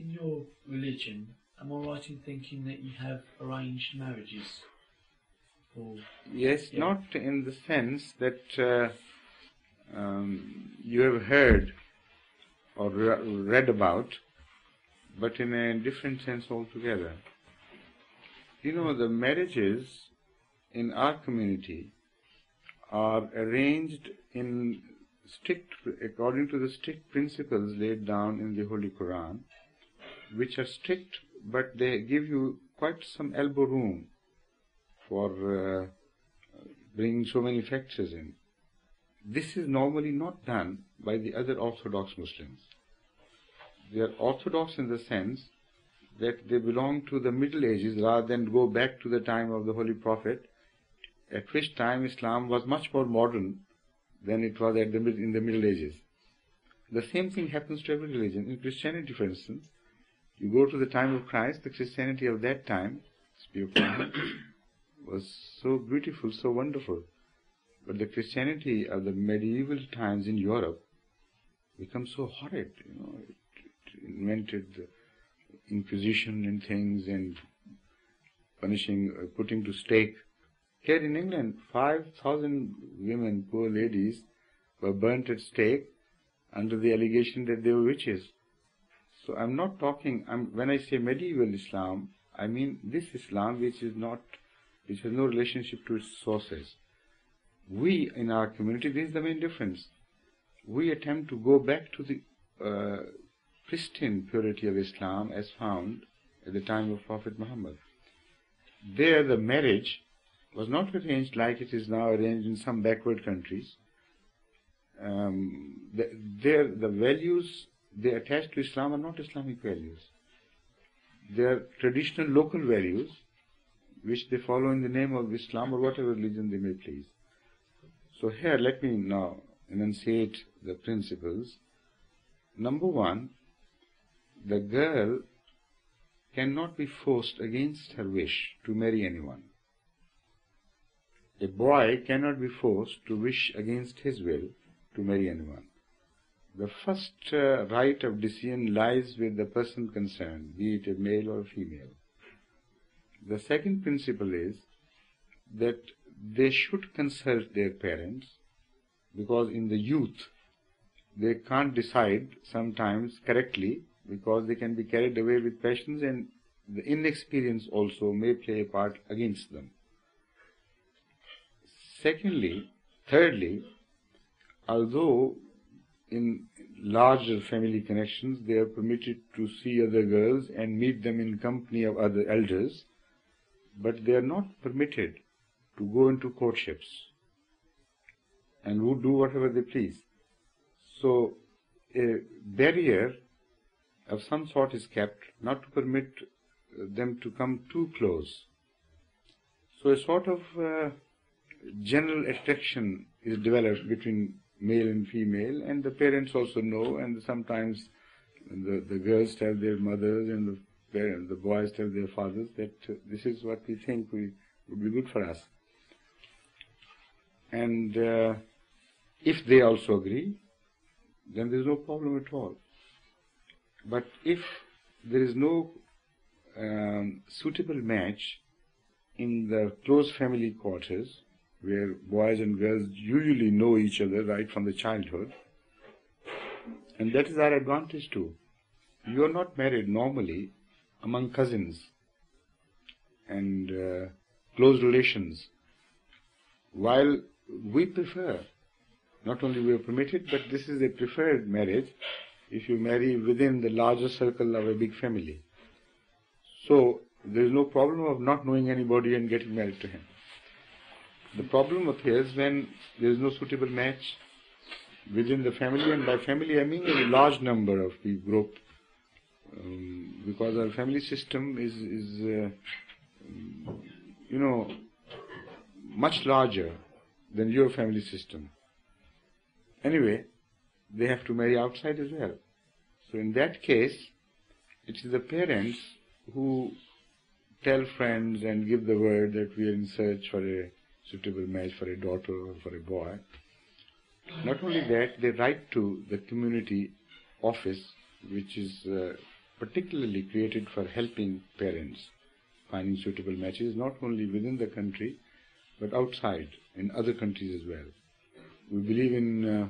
in your religion, am I right in thinking that you have arranged marriages? Or, Yes, yeah. not in the sense that you have heard or read about, but in a different sense altogether. You know, the marriages in our community are arranged in according to the strict principles laid down in the Holy Quran, which are strict, but they give you quite some elbow room for bringing so many factors in. This is normally not done by the other Orthodox Muslims. They are Orthodox in the sense that they belong to the Middle Ages rather than go back to the time of the Holy Prophet, at which time Islam was much more modern than it was in the Middle Ages. The same thing happens to every religion. In Christianity, for instance, you go to the time of Christ, the Christianity of that time, was so beautiful, so wonderful. But the Christianity of the medieval times in Europe becomes so horrid. You know, it invented the Inquisition and things, and punishing, putting to stake. Here in England, 5,000 women, poor ladies, were burnt at stake under the allegation that they were witches. So I'm not talking, when I say medieval Islam, I mean this Islam which has no relationship to its sources. We, in our community, this is the main difference. We attempt to go back to the pristine purity of Islam as found at the time of Prophet Muhammad. There the marriage was not arranged like it is now arranged in some backward countries. The values they attach to Islam are not Islamic values. They are traditional local values which they follow in the name of Islam or whatever religion they may please. So here let me now enunciate the principles. Number one, the girl cannot be forced against her wish to marry anyone. A boy cannot be forced to wish against his will to marry anyone. The first right of decision lies with the person concerned, be it a male or a female. The second principle is that they should consult their parents, because in the youth they can't decide sometimes correctly, because they can be carried away with passions, and the inexperience also may play a part against them. Thirdly, although in larger family connections they are permitted to see other girls and meet them in company of other elders, but they are not permitted to go into courtships and would do whatever they please. So a barrier of some sort is kept, not to permit them to come too close. So a sort of general attraction is developed between male and female, and the parents also know, and sometimes the girls tell their mothers and the boys tell their fathers that this is what we think would be good for us. And if they also agree, then there is no problem at all. But if there is no suitable match in the close family quarters, where boys and girls usually know each other right from the childhood, and that is our advantage too. You are not married normally among cousins and close relations, while we prefer, not only we are permitted, but this is a preferred marriage if you marry within the larger circle of a big family. So there is no problem of not knowing anybody and getting married to him. The problem appears when there is no suitable match within the family, and by family I mean a large number of people group, because our family system is much larger than your family system. Anyway, they have to marry outside as well. So in that case, it is the parents who tell friends and give the word that we are in search for a suitable match for a daughter or for a boy. Not only that, they write to the community office, which is particularly created for helping parents finding suitable matches, not only within the country, but outside, in other countries as well. We believe in,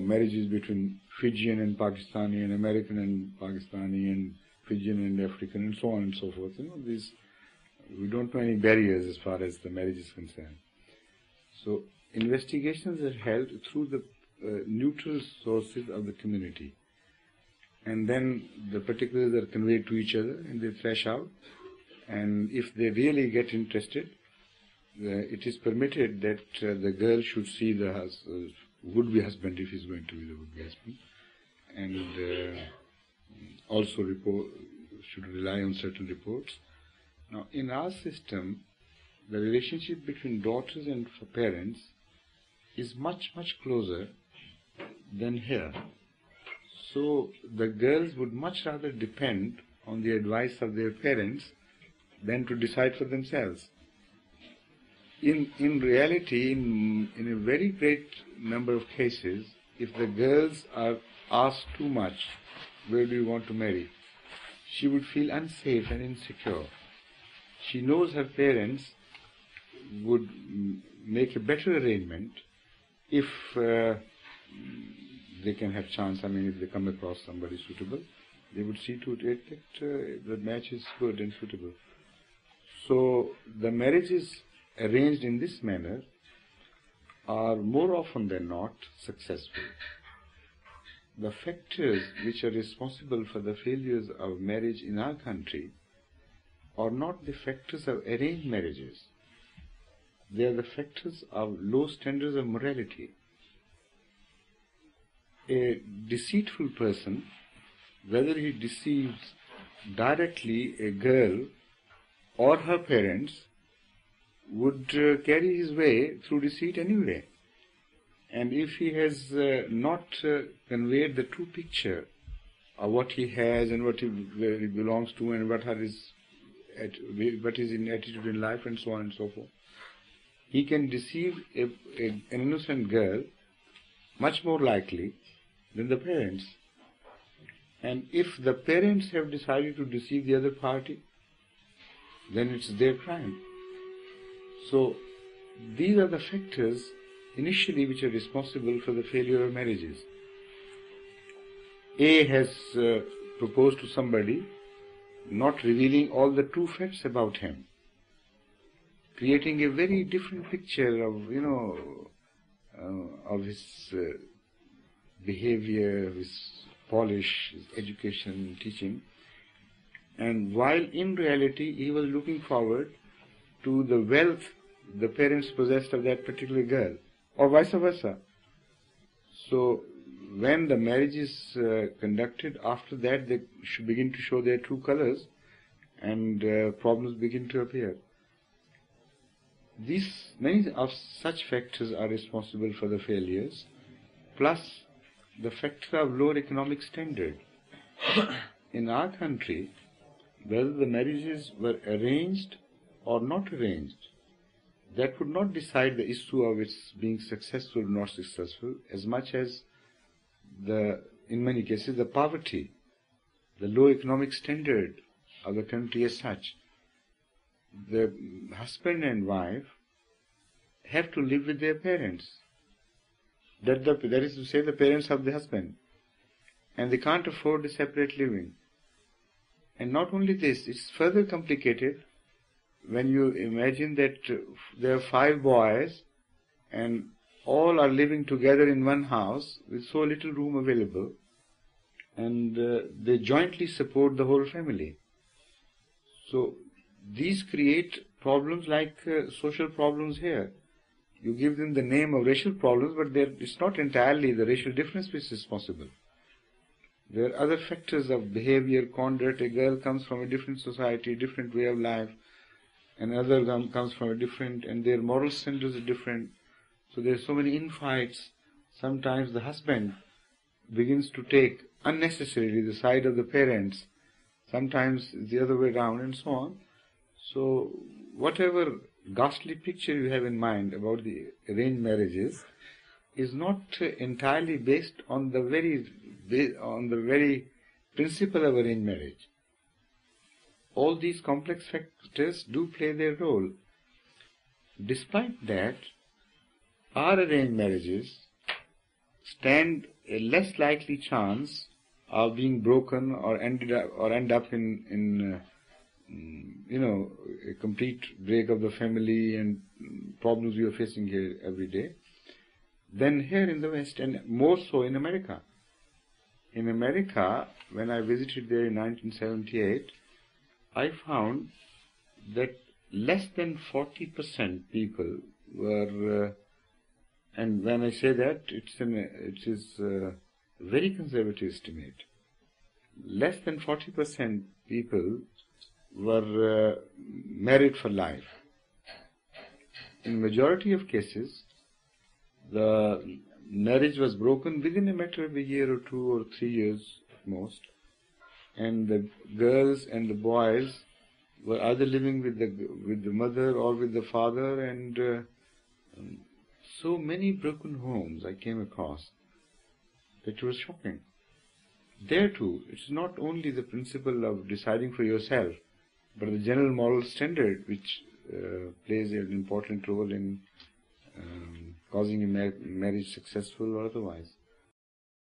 marriages between Fijian and Pakistani, and American and Pakistani, and Fijian and African, and so on and so forth. We don't know any barriers as far as the marriage is concerned. So investigations are held through the neutral sources of the community, and then the particulars are conveyed to each other, and they thresh out. And if they really get interested, it is permitted that the girl should see the would-be husband, if he's going to be the would-be husband, and also should rely on certain reports. Now, in our system, the relationship between daughters and parents is much, much closer than here. So the girls would much rather depend on the advice of their parents than to decide for themselves. In reality, in a very great number of cases, if the girls are asked too much, where do you want to marry, she would feel unsafe and insecure. She knows her parents would make a better arrangement if they can have chance. If they come across somebody suitable, they would see to it that the match is good and suitable. So the marriages arranged in this manner are more often than not successful. The factors which are responsible for the failures of marriage in our country are not the factors of arranged marriages. They are the factors of low standards of morality. A deceitful person, whether he deceives directly a girl or her parents, would carry his way through deceit anyway. And if he has not conveyed the true picture of what he has and where he belongs to and what is in attitude in life and so on and so forth, he can deceive an innocent girl much more likely than the parents. And if the parents have decided to deceive the other party, then it's their crime. So these are the factors initially which are responsible for the failure of marriages. A has proposed to somebody, not revealing all the true facts about him, creating a very different picture of his behavior, his polish, his education, teaching. And while in reality he was looking forward to the wealth the parents possessed of that particular girl, or vice versa. So when the marriage is conducted, after that they should begin to show their true colors, and problems begin to appear. Many of such factors are responsible for the failures, plus the factor of lower economic standard. In our country, whether the marriages were arranged or not arranged, that would not decide the issue of its being successful or not successful, as much as in many cases, the poverty, the low economic standard of the country as such. The husband and wife have to live with their parents. That is to say, the parents of the husband. And they can't afford a separate living. And not only this, it's further complicated when you imagine that there are 5 boys and all are living together in one house with so little room available, and they jointly support the whole family. So these create problems like social problems here. You give them the name of racial problems, but it's not entirely the racial difference which is responsible. There are other factors of behavior, conduct. A girl comes from a different society, a different way of life. Another comes from a different, and their moral standards are different. So there are so many infights. Sometimes the husband begins to take unnecessarily the side of the parents. Sometimes the other way around, and so on. So whatever ghastly picture you have in mind about the arranged marriages is not entirely based on the very principle of arranged marriage. All these complex factors do play their role. Despite that, our arranged marriages stand a less likely chance of being broken or end up in a complete break of the family and problems we are facing here every day than here in the West, and more so in America. In America, when I visited there in 1978, I found that less than 40% people were, and when I say that, it is a very conservative estimate. Less than 40% people were married for life. In majority of cases, the marriage was broken within a matter of a year or 2 or 3 years at most, and the girls and the boys were either living with the mother or with the father, and so many broken homes I came across that it was shocking. There too, it's not only the principle of deciding for yourself, but the general moral standard which plays an important role in causing a marriage successful or otherwise.